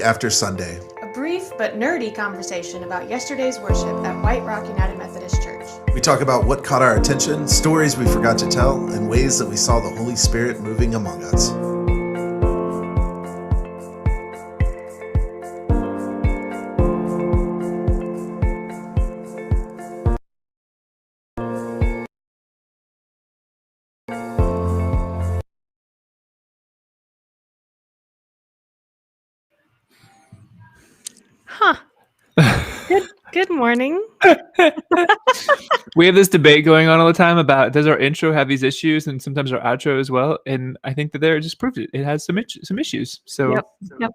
After Sunday. A brief but nerdy conversation about yesterday's worship at White Rock United Methodist Church. We talk about what caught our attention, stories we forgot to tell, and ways that we saw the Holy Spirit moving among us. Huh. Good morning. We have this debate going on all the time about does our intro have these issues, and sometimes our outro as well. And I think that there just proved it. It has some issues. So, Yep.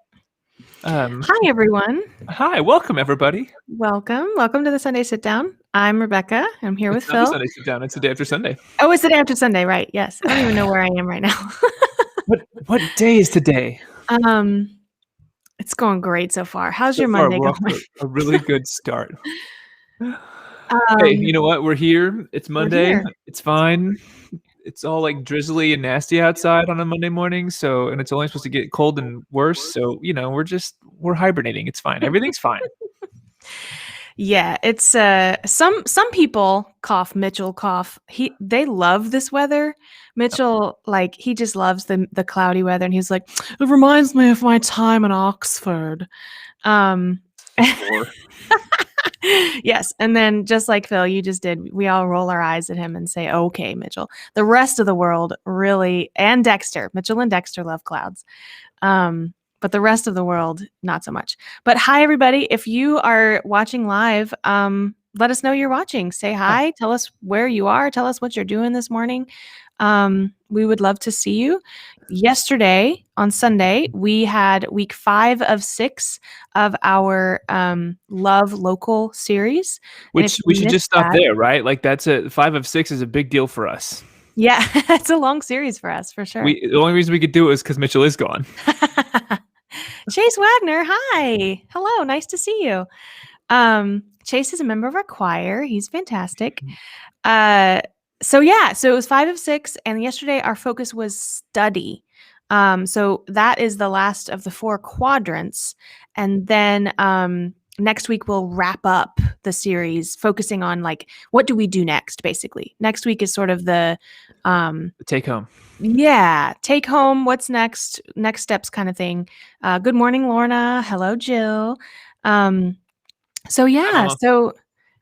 Hi, everyone. Hi, welcome everybody. Welcome to the Sunday Sit Down. I'm Rebecca. I'm here with Phil. It's not Sunday Sit Down. It's the day after Sunday. Oh, it's the day after Sunday, right? Yes. I don't even know where I am right now. What day is today? It's going great so far. How's your Monday going? A really good start. Hey, you know what? We're here. It's Monday. It's fine. It's all like drizzly and nasty outside on a Monday morning. So, and it's only supposed to get cold and worse. So, you know, we're hibernating. It's fine. Everything's fine. Yeah, it's some people cough. Mitchell cough. They love this weather. Mitchell, like, he just loves the cloudy weather, and he's like, it reminds me of my time in Oxford. Yes, and then just like Phil, you just did, we all roll our eyes at him and say, okay, Mitchell. The rest of the world really, and Dexter, Mitchell and Dexter love clouds. But the rest of the world, not so much. But hi, everybody. If you are watching live, let us know you're watching. Say hi. Tell us where you are. Tell us what you're doing this morning. We would love to see you. Yesterday, on Sunday, we had week 5 of 6 of our Love Local series. Which we should just stop there, right? Like 5 of 6 is a big deal for us. Yeah, it's a long series for us, for sure. The only reason we could do it is because Mitchell is gone. Chase Wagner, hi. Hello, nice to see you. Chase is a member of our choir. He's fantastic. So it was 5 of 6, and yesterday our focus was study. So that is the last of the 4 quadrants, and then next week we'll wrap up the series, focusing on like what do we do next. Basically, next week is sort of the take home. Yeah, take home. What's next? Next steps, kind of thing. Good morning, Lorna. Hello, Jill. So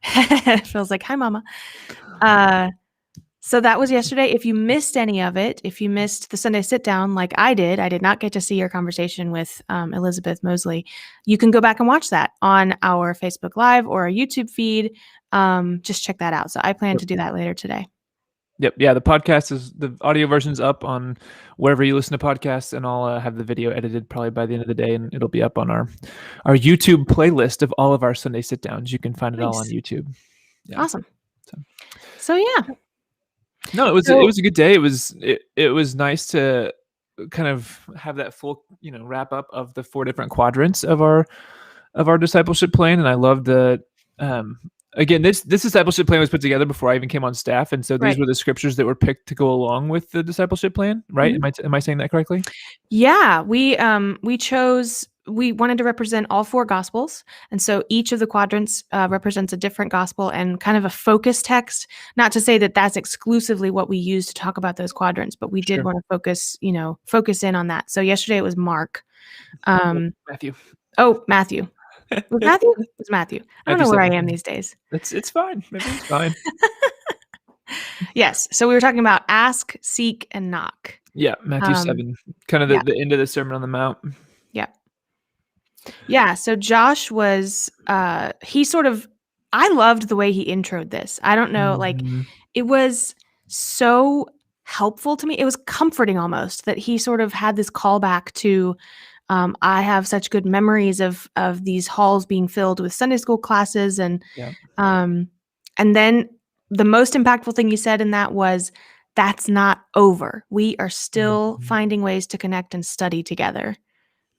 it feels like hi, Mama. So that was yesterday. If you missed any of it, if you missed the Sunday Sit Down like I did not get to see your conversation with Elizabeth Mosley, you can go back and watch that on our Facebook Live or our YouTube feed. Just check that out. So I plan to do that later today. Yep. Yeah. The audio version's up on wherever you listen to podcasts, and I'll have the video edited probably by the end of the day, and it'll be up on our YouTube playlist of all of our Sunday Sit Downs. You can find it all on YouTube. Yeah. Awesome. So yeah. No, it was a good day. It was nice to kind of have that full, wrap up of the 4 different quadrants of our discipleship plan, and I love the again, this discipleship plan was put together before I even came on staff, and so these were the scriptures that were picked to go along with the discipleship plan, right? Mm-hmm. Am I saying that correctly? Yeah, we wanted to represent all 4 gospels, and so each of the quadrants represents a different gospel and kind of a focus text. Not to say that that's exclusively what we use to talk about those quadrants, but we did want to focus in on that. So yesterday it was Mark. Matthew. Oh, Matthew. Was Matthew? It was Matthew. I don't know where I am these days. It's fine. Maybe it's fine. Yes. So we were talking about ask, seek, and knock. Yeah, Matthew 7. Kind of the end of the Sermon on the Mount. Yeah. Yeah. So Josh was I loved the way he introed this. I don't know, it was so helpful to me. It was comforting almost that he sort of had this callback to I have such good memories of these halls being filled with Sunday school classes, and then the most impactful thing he said in that was, "That's not over. We are still finding ways to connect and study together."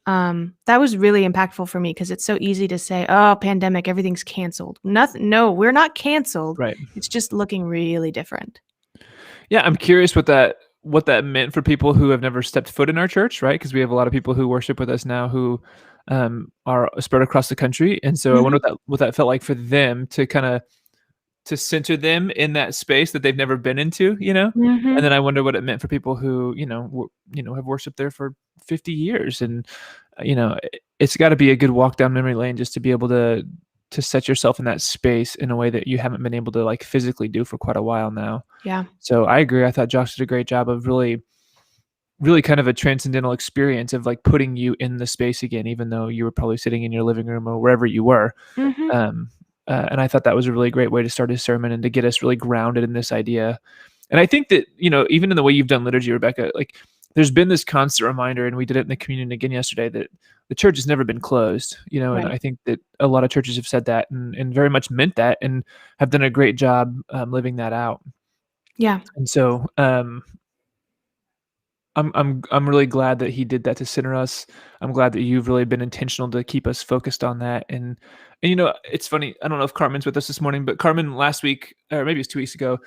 That was really impactful for me because it's so easy to say, "Oh, pandemic, everything's canceled." No, we're not canceled. Right. It's just looking really different. Yeah, I'm curious what that meant for people who have never stepped foot in our church, right? Because we have a lot of people who worship with us now who are spread across the country. And so I wonder what that felt like for them to kind of to center them in that space that they've never been into, you know? And then I wonder what it meant for people who, have worshiped there for 50 years. And, it's got to be a good walk down memory lane just to be able to set yourself in that space in a way that you haven't been able to like physically do for quite a while now. Yeah. So I agree. I thought Josh did a great job of really, really kind of a transcendental experience of like putting you in the space again, even though you were probably sitting in your living room or wherever you were. And I thought that was a really great way to start his sermon and to get us really grounded in this idea. And I think that, even in the way you've done liturgy, Rebecca, like there's been this constant reminder, and we did it in the communion again yesterday, that the church has never been closed, and Right. I think that a lot of churches have said that and very much meant that and have done a great job living that out. Yeah. And so I'm really glad that he did that to center us. I'm glad that you've really been intentional to keep us focused on that. And it's funny. I don't know if Carmen's with us this morning, but Carmen last week, or maybe it's 2 weeks ago,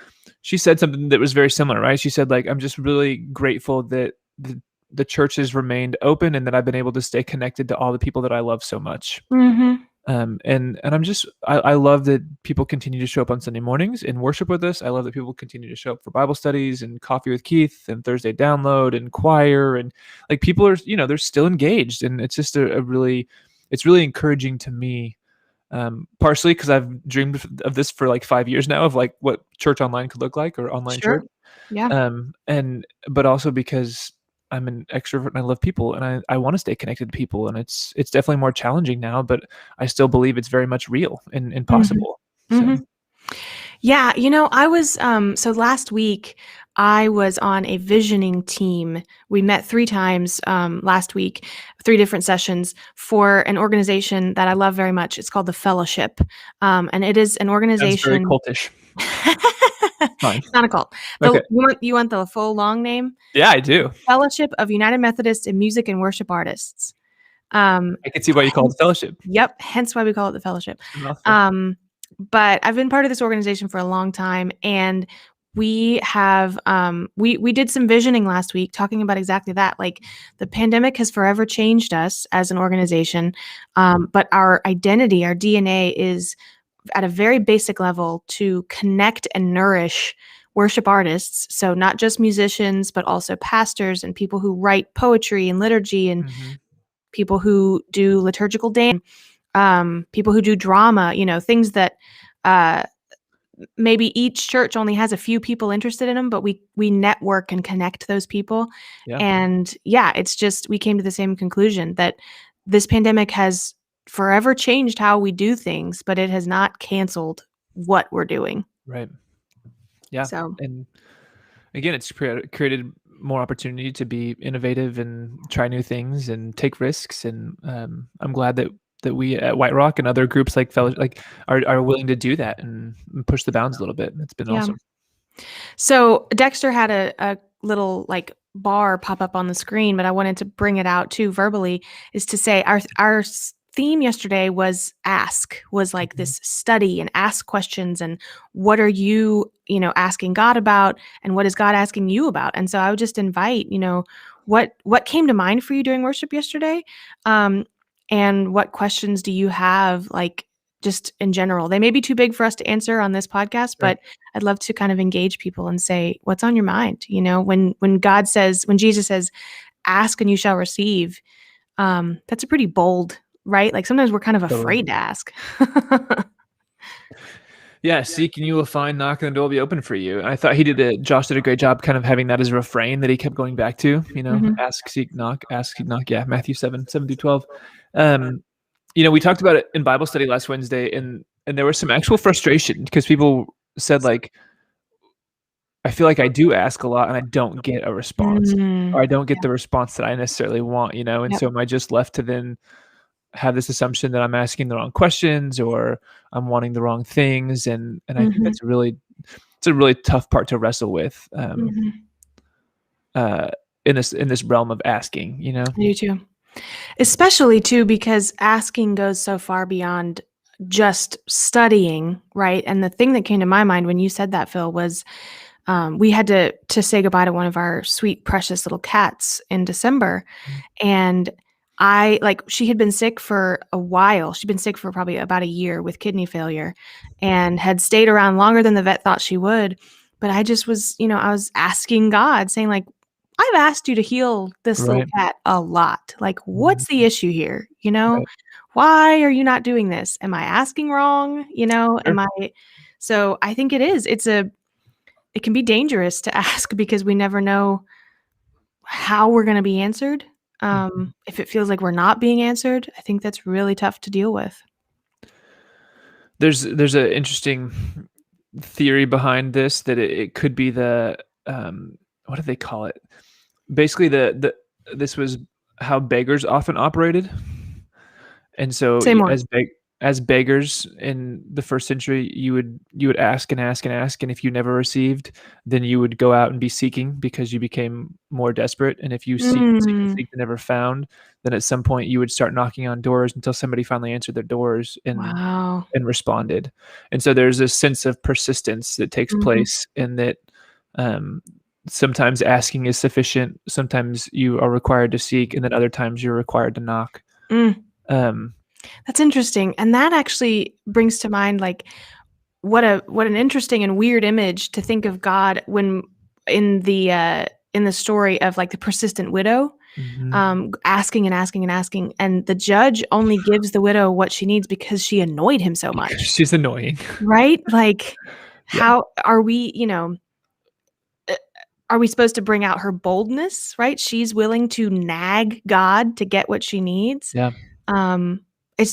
she said something that was very similar, right? She said, like, I'm just really grateful that the church has remained open and that I've been able to stay connected to all the people that I love so much. And I love that people continue to show up on Sunday mornings and worship with us. I love that people continue to show up for Bible studies and coffee with Keith and Thursday download and choir, and like people are, they're still engaged, and it's just it's really encouraging to me. Partially because I've dreamed of this for like 5 years now, of like what church online could look like, or online church. Sure. Yeah. But also because I'm an extrovert and I love people, and I want to stay connected to people, and it's definitely more challenging now, but I still believe it's very much real and possible. So. Yeah, I was so last week I was on a visioning team. We met 3 times last week, 3 different sessions for an organization that I love very much. It's called the Fellowship, and it is an organization. Sounds very cultish. Fine. It's not a cult. Okay. You want the full long name? Yeah, I do. Fellowship of United Methodists in Music and Worship Artists. I can see why you call it Fellowship. Yep, hence why we call it the Fellowship. Awesome. But I've been part of this organization for a long time, and we have we did some visioning last week talking about exactly that. Like, the pandemic has forever changed us as an organization, but our identity, our DNA is at a very basic level to connect and nourish worship artists. So not just musicians, but also pastors and people who write poetry and liturgy, and people who do liturgical dance, people who do drama, things that maybe each church only has a few people interested in them, but we network and connect those people. Yeah. And it's just, we came to the same conclusion that this pandemic has forever changed how we do things, but it has not canceled what we're doing. Right. Yeah. So, and again, it's created more opportunity to be innovative and try new things and take risks. And I'm glad that we at White Rock and other groups like are willing to do that and push the bounds a little bit. It's been awesome. So Dexter had a little like bar pop up on the screen, but I wanted to bring it out too verbally, is to say our theme yesterday was like this study and ask questions, and what are you, asking God about, and what is God asking you about? And so I would just invite, what came to mind for you during worship yesterday? And what questions do you have, like, just in general? They may be too big for us to answer on this podcast, but I'd love to kind of engage people and say, what's on your mind? When Jesus says, ask and you shall receive, that's a pretty bold, right? Like, sometimes we're kind of afraid to ask. Yeah, seek and you will find, knock and the door will be open for you. And I thought Josh did a great job kind of having that as a refrain that he kept going back to, ask, seek, knock, ask, seek, knock. Yeah, Matthew 7:12. We talked about it in Bible study last Wednesday, and there was some actual frustration because people said, like, I feel like I do ask a lot and I don't get a response, or I don't get the response that I necessarily want, and so am I just left to then have this assumption that I'm asking the wrong questions or I'm wanting the wrong things. And I think it's a really tough part to wrestle with in this realm of asking, I do too. Especially too, because asking goes so far beyond just studying, right? And the thing that came to my mind when you said that, Phil, was we had to say goodbye to one of our sweet, precious little cats in December. And she had been sick for a while. She'd been sick for probably about a year with kidney failure and had stayed around longer than the vet thought she would. But I just was, I was asking God, saying, like, I've asked you to heal this little Right. cat a lot. Like, what's the issue here? Right. Why are you not doing this? Am I asking wrong? Sure. So I think it is. It can be dangerous to ask because we never know how we're going to be answered. If it feels like we're not being answered, I think that's really tough to deal with. There's an interesting theory behind this that it could be the what do they call it? Basically, this was how beggars often operated, and so Say more. as beggars in the first century, you would ask and ask and ask, and if you never received, then you would go out and be seeking because you became more desperate. And if you seek and seek and seek and never found, then at some point you would start knocking on doors until somebody finally answered their doors Wow. and responded. And so there's this sense of persistence that takes place in that. Sometimes asking is sufficient. Sometimes you are required to seek, and then other times you're required to knock. That's interesting. And that actually brings to mind, like, what an interesting and weird image to think of God when in the story of, like, the persistent widow, asking and asking and asking, and the judge only gives the widow what she needs because she annoyed him so much. She's annoying, right? Like, Yeah. how are we? Are we supposed to bring out her boldness? Right? She's willing to nag God to get what she needs. Yeah.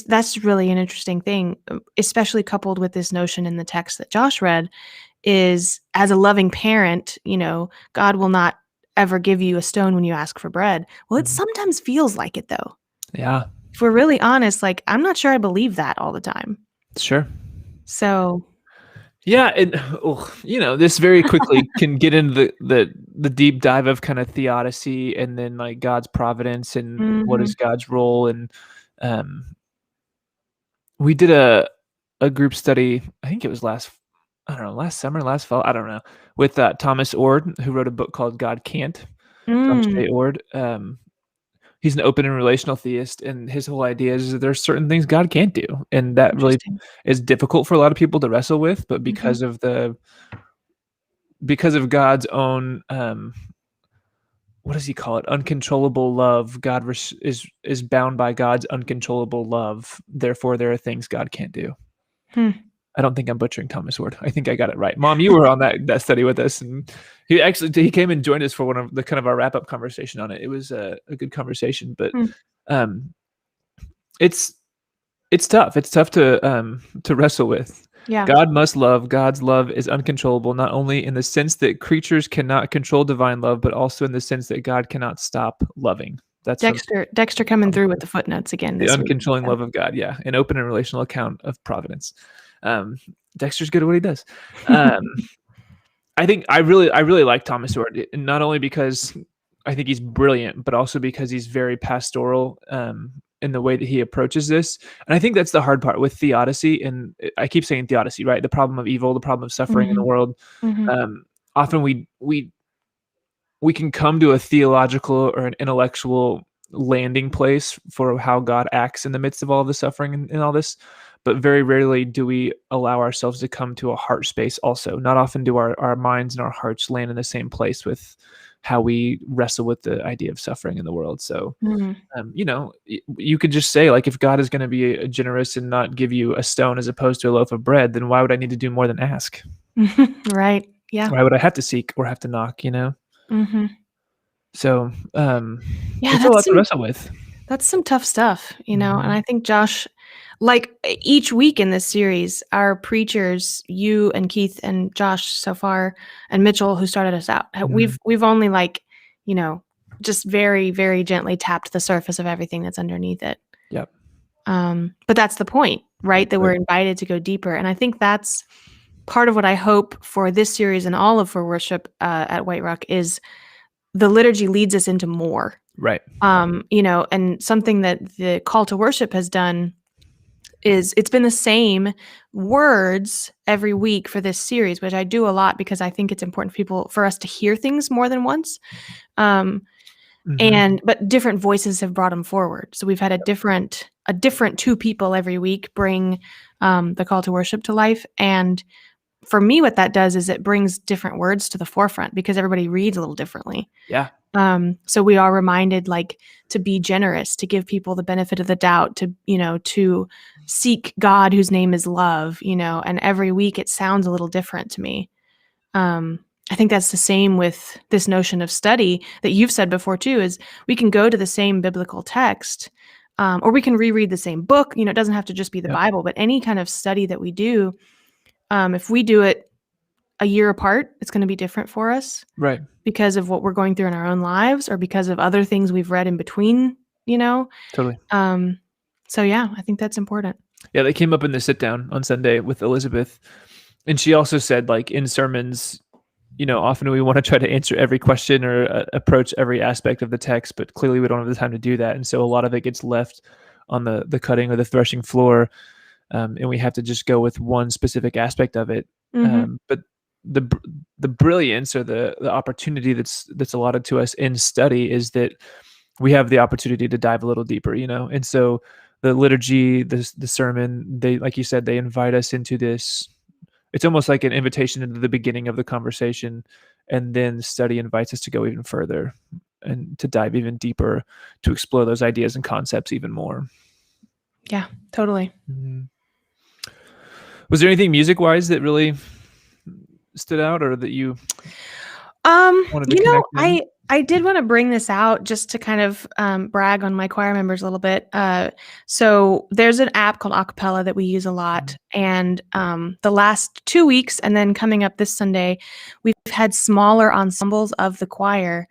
That's really an interesting thing, especially coupled with this notion in the text that Josh read, is as a loving parent, God will not ever give you a stone when you ask for bread. Well, it sometimes feels like it, though. Yeah. If we're really honest, like, I'm not sure I believe that all the time. Sure. So. Yeah, and this very quickly can get into the deep dive of kind of theodicy and then, like, God's providence and what is God's role. And we did a group study, I think it was last summer, last fall, I don't know, with Thomas Ord, who wrote a book called God Can't. Thomas J. Ord. He's an open and relational theist, and his whole idea is that there's certain things God can't do, and that really is difficult for a lot of people to wrestle with. But because of God's own what does he call it? Uncontrollable love. God is bound by God's uncontrollable love. Therefore, there are things God can't do. I don't think I'm butchering Thomas Ord. I think I got it right. Mom, you were on that study with us, and he came and joined us for one of the kind of our wrap up conversation on it. It was a good conversation, but it's tough. It's tough to wrestle with. Yeah. God must love. God's love is uncontrollable, not only in the sense that creatures cannot control divine love, but also in the sense that God cannot stop loving. That's Dexter coming through with the footnotes again. The uncontrolling love of God. Yeah. An open and relational account of providence. Dexter's good at what he does. I think I really like Thomas Ord, not only because I think he's brilliant, but also because he's very pastoral in the way that he approaches this. And I think that's the hard part with theodicy. And I keep saying theodicy, right? The problem of evil, the problem of suffering in the world. Often we can come to a theological or an intellectual landing place for how God acts in the midst of all the suffering and all this. But very rarely do we allow ourselves to come to a heart space also. Not often do our minds and our hearts land in the same place with how we wrestle with the idea of suffering in the world. So, you could just say, like, if God is going to be generous and not give you a stone as opposed to a loaf of bread, then why would I need to do more than ask? Right. Yeah. Why would I have to seek or have to knock, So, it's a lot to wrestle with. That's some tough stuff, and I think Josh, like, each week in this series, our preachers, you and Keith and Josh so far, and Mitchell, who started us out, we've only, like, just very, very gently tapped the surface of everything that's underneath it. Yep. But that's the point, right? That we're invited to go deeper. And I think that's part of what I hope for this series and all of For Worship at White Rock is the liturgy leads us into more. Right. And something that the call to worship has done is it's been the same words every week for this series, which I do a lot because I think it's important for us to hear things more than once. But different voices have brought them forward. So we've had a different 2 people every week bring the call to worship to life. And for me, what that does is it brings different words to the forefront because everybody reads a little differently. Yeah. So we are reminded to be generous, to give people the benefit of the doubt, to seek God whose name is love, and every week it sounds a little different to me. I think that's the same with this notion of study that you've said before too, is we can go to the same biblical text, or we can reread the same book. It doesn't have to just be the Bible, but any kind of study that we do, if we do it a year apart, it's going to be different for us. Right. Because of what we're going through in our own lives or because of other things we've read in between, Totally. So yeah, I think that's important. Yeah, they came up in the sit down on Sunday with Elizabeth, and she also said, in sermons, often we want to try to answer every question or approach every aspect of the text, but clearly we don't have the time to do that. And so a lot of it gets left on the cutting or the threshing floor. And we have to just go with one specific aspect of it. But the brilliance or the opportunity that's allotted to us in study is that we have the opportunity to dive a little deeper, and so the liturgy, the sermon, they, like you said, they invite us into this. It's almost like an invitation into the beginning of the conversation, and then study invites us to go even further and to dive even deeper, to explore those ideas and concepts even more. Yeah, totally. Was there anything music-wise that really stood out, or that you wanted to connect in? I did want to bring this out just to kind of brag on my choir members a little bit. So there's an app called Acapella that we use a lot. And the last 2 weeks, and then coming up this Sunday, we've had smaller ensembles of the choir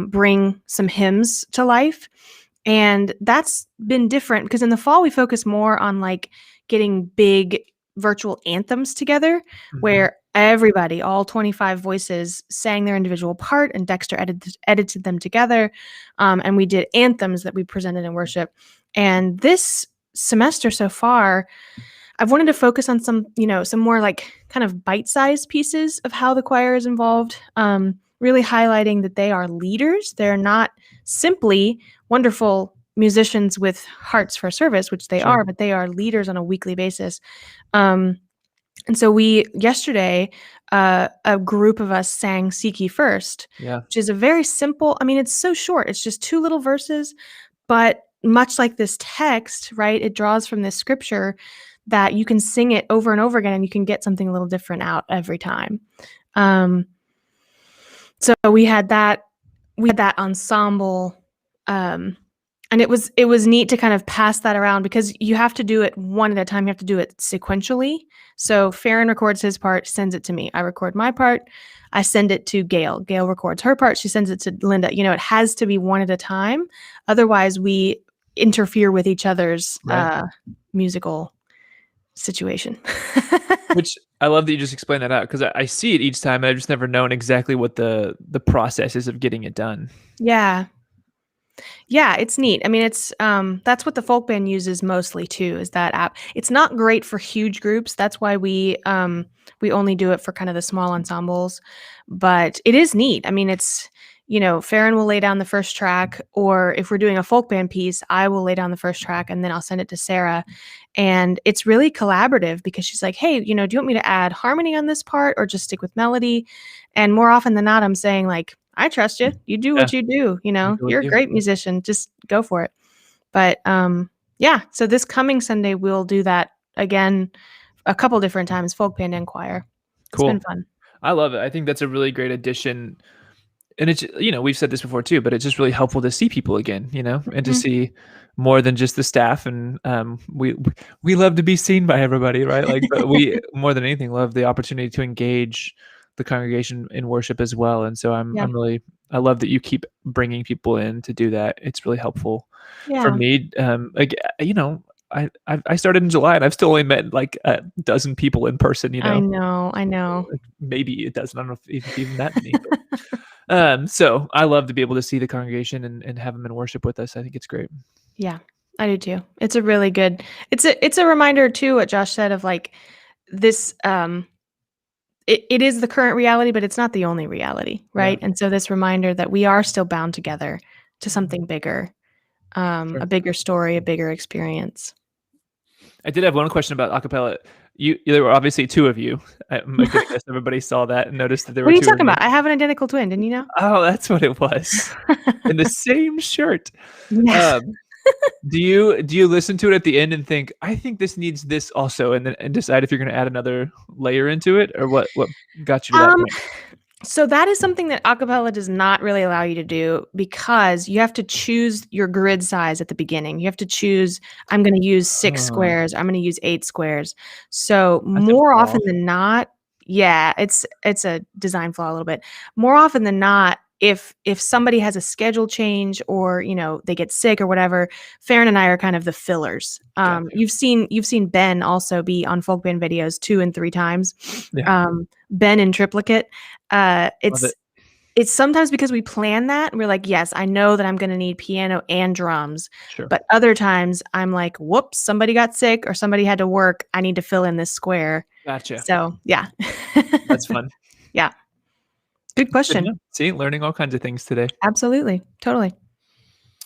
bring some hymns to life. And that's been different because in the fall, we focus more on getting big virtual anthems together where everybody, all 25 voices, sang their individual part, and Dexter edited them together. And we did anthems that we presented in worship. And this semester so far, I've wanted to focus on some more kind of bite-sized pieces of how the choir is involved, really highlighting that they are leaders. They're not simply wonderful musicians with hearts for service, which they are, but they are leaders on a weekly basis. And so yesterday, a group of us sang Seek Ye First, which is a very simple, it's so short. It's just 2 little verses, but much like this text, right? It draws from this scripture that you can sing it over and over again and you can get something a little different out every time. So we had that ensemble, and it was neat to kind of pass that around because you have to do it one at a time. You have to do it sequentially. So Farron records his part, sends it to me. I record my part. I send it to Gail. Gail records her part. She sends it to Linda. It has to be one at a time. Otherwise, we interfere with each other's musical situation. Which I love that you just explained that out, because I see it each time and I've just never known exactly what the process is of getting it done. Yeah, it's neat. It's that's what the folk band uses mostly too, is that app. It's not great for huge groups. That's why we only do it for kind of the small ensembles, but it is neat. It's, Farron will lay down the first track, or if we're doing a folk band piece, I will lay down the first track and then I'll send it to Sarah. And it's really collaborative because she's like, hey, do you want me to add harmony on this part or just stick with melody? And more often than not, I'm saying I trust you. You do what you do. You're a great musician. Just go for it. But so this coming Sunday, we'll do that again a couple different times, folk band and choir. Cool. It's been fun. I love it. I think that's a really great addition. And it's, we've said this before too, but it's just really helpful to see people again, and to see more than just the staff. And we love to be seen by everybody, right? But we, more than anything, love the opportunity to engage the congregation in worship as well. And so I love that you keep bringing people in to do that. It's really helpful for me. I started in July and I've still only met a dozen people in person, I know. Maybe a dozen. I don't know if even that many. So I love to be able to see the congregation and have them in worship with us. I think it's great. Yeah, I do too. It's a really good, it's a reminder too, what Josh said of this, it is the current reality, but it's not the only reality, right? And so this reminder that we are still bound together to something bigger, Sure. a bigger story, a bigger experience. I did have one question about acapella. There were obviously two of you. I'm going to guess everybody saw that and noticed that there What were are you two of talking you. about? I have an identical twin. Didn't you know? Oh, that's what it was. In the same shirt. Yes. Do you listen to it at the end and think, I think this needs this also, and then decide if you're going to add another layer into it, or what got you to that point? So that is something that acapella does not really allow you to do, because you have to choose your grid size at the beginning. You have to choose, I'm going to use 6 Oh. squares. I'm going to use 8 squares. So That's a more flaw. often than not, yeah, it's a design flaw a little bit. More often than not, if somebody has a schedule change, or they get sick or whatever, Farron and I are kind of the fillers. Gotcha. You've seen Ben also be on folk band videos 2 and 3 times. Yeah. Ben in triplicate. Love It's it. it's sometimes because we plan that and we're like, yes, I know that I'm going to need piano and drums. Sure. But other times I'm like, whoops, somebody got sick or somebody had to work. I need to fill in this square. Gotcha. So yeah. That's fun. Yeah. Good question. Yeah. See, learning all kinds of things today. Absolutely. Totally.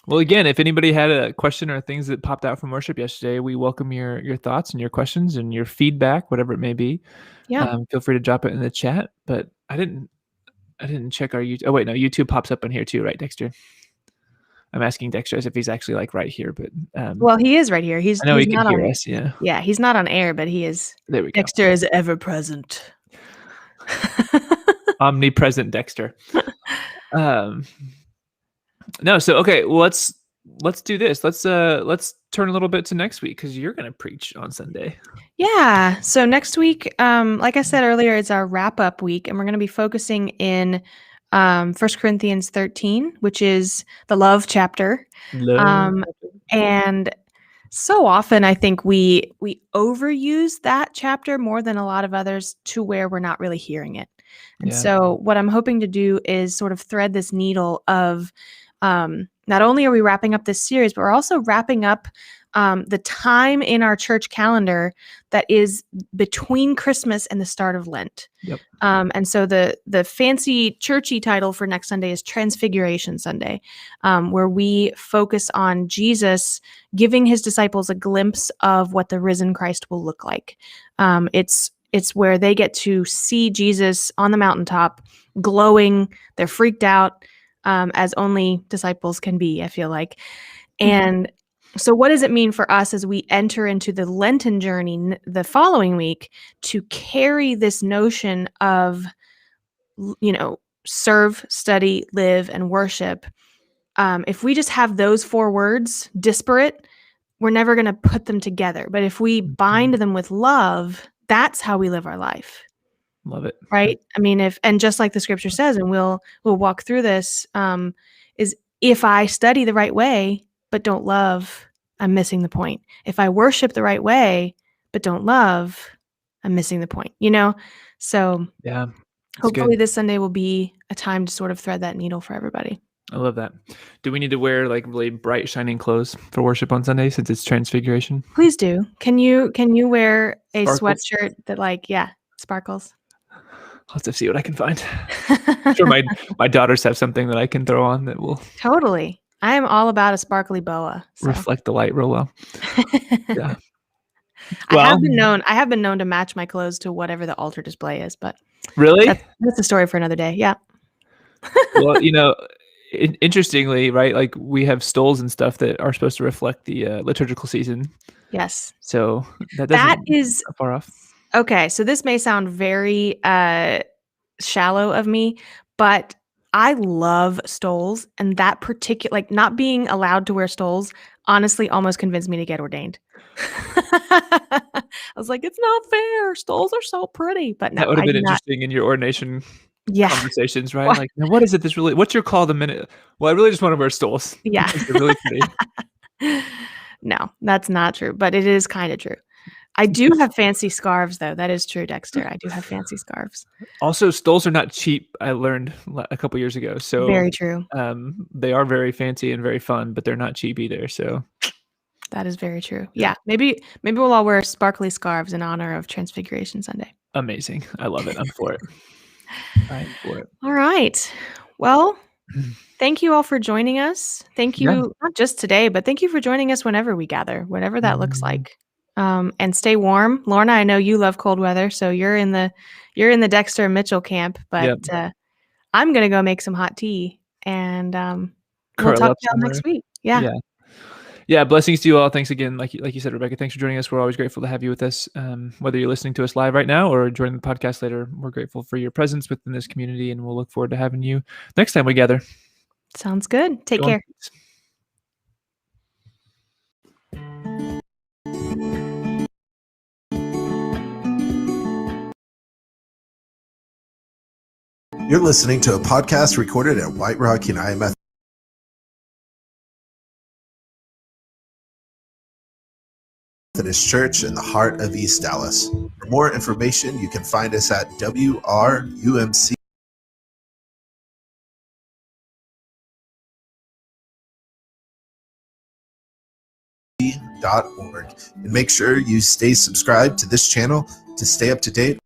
Well, again, if anybody had a question or things that popped out from worship yesterday, we welcome your thoughts and your questions and your feedback, whatever it may be. Yeah. Feel free to drop it in the chat. But I didn't check our YouTube. Oh wait, no, YouTube pops up on here too, right, Dexter? I'm asking Dexter as if he's actually like right here, but well, he is right here. I know he can not hear on, us. Yeah. Yeah, he's not on air, but he is. There we go. Dexter is ever present. Omnipresent Dexter. No, so okay, well, let's do this. Let's turn a little bit to next week, because you're going to preach on Sunday. Yeah. So next week, like I said earlier, it's our wrap-up week, and we're going to be focusing in 1 Corinthians 13, which is the love chapter. And so often I think we overuse that chapter more than a lot of others, to where we're not really hearing it. And so what I'm hoping to do is sort of thread this needle of not only are we wrapping up this series, but we're also wrapping up the time in our church calendar that is between Christmas and the start of Lent. Yep. And so the fancy churchy title for next Sunday is Transfiguration Sunday, where we focus on Jesus giving his disciples a glimpse of what the risen Christ will look like. It's where they get to see Jesus on the mountaintop, glowing. They're freaked out, as only disciples can be, I feel like. And so what does it mean for us as we enter into the Lenten journey the following week to carry this notion of, serve, study, live, and worship? If we just have those 4 words disparate, we're never going to put them together. But if we bind them with love, that's how we live our life. Love it. Right? I mean, and just like the scripture says, and we'll walk through this, is if I study the right way but don't love, I'm missing the point. If I worship the right way but don't love, I'm missing the point. So yeah, hopefully good. this Sunday will be a time to sort of thread that needle for everybody. I love that. Do we need to wear like really bright, shining clothes for worship on Sunday, since it's Transfiguration? Please do. Can you wear a Sparkles? sweatshirt that sparkles? I'll have to see what I can find. I'm sure my daughters have something that I can throw on that will Totally. I am all about a sparkly boa. So. reflect the light real well. Yeah. I have been known to match my clothes to whatever the altar display is, but really, that's a story for another day. Yeah. Well, interestingly, right? Like we have stoles and stuff that are supposed to reflect the liturgical season. Yes. So that is far off. Okay, so this may sound very shallow of me, but I love stoles, and that particular, not being allowed to wear stoles, honestly almost convinced me to get ordained. I was like, it's not fair. Stoles are so pretty, but no, that would have been interesting in your ordination conversations, right? Well, like, now what is it? What's your call the minute? Well, I really just want to wear stoles. Yeah, they're really pretty. No, that's not true, but it is kind of true. I do have fancy scarves, though. That is true, Dexter. I do have fancy scarves. Also, stoles are not cheap. I learned a couple years ago. So very true. They are very fancy and very fun, but they're not cheap either. So that is very true. Yeah, maybe we'll all wear sparkly scarves in honor of Transfiguration Sunday. Amazing. I love it. I'm for it. I'm for it. All right. Well, Thank you all for joining us. Thank Yeah. you, not just today, but thank you for joining us whenever we gather, whatever that looks like. And stay warm. Lorna, I know you love cold weather, so you're in the Dexter and Mitchell camp, but I'm gonna go make some hot tea, and we'll Curl talk up to y'all somewhere. next week. Yeah. Yeah, blessings to you all. Thanks again. Like you said, Rebecca, thanks for joining us. We're always grateful to have you with us. Whether you're listening to us live right now or joining the podcast later, we're grateful for your presence within this community, and we'll look forward to having you next time we gather. Sounds good. Take Go in care. peace. You're listening to a podcast recorded at White Rock United Methodist Church in the heart of East Dallas. For more information, you can find us at WRUMC.org and make sure you stay subscribed to this channel to stay up to date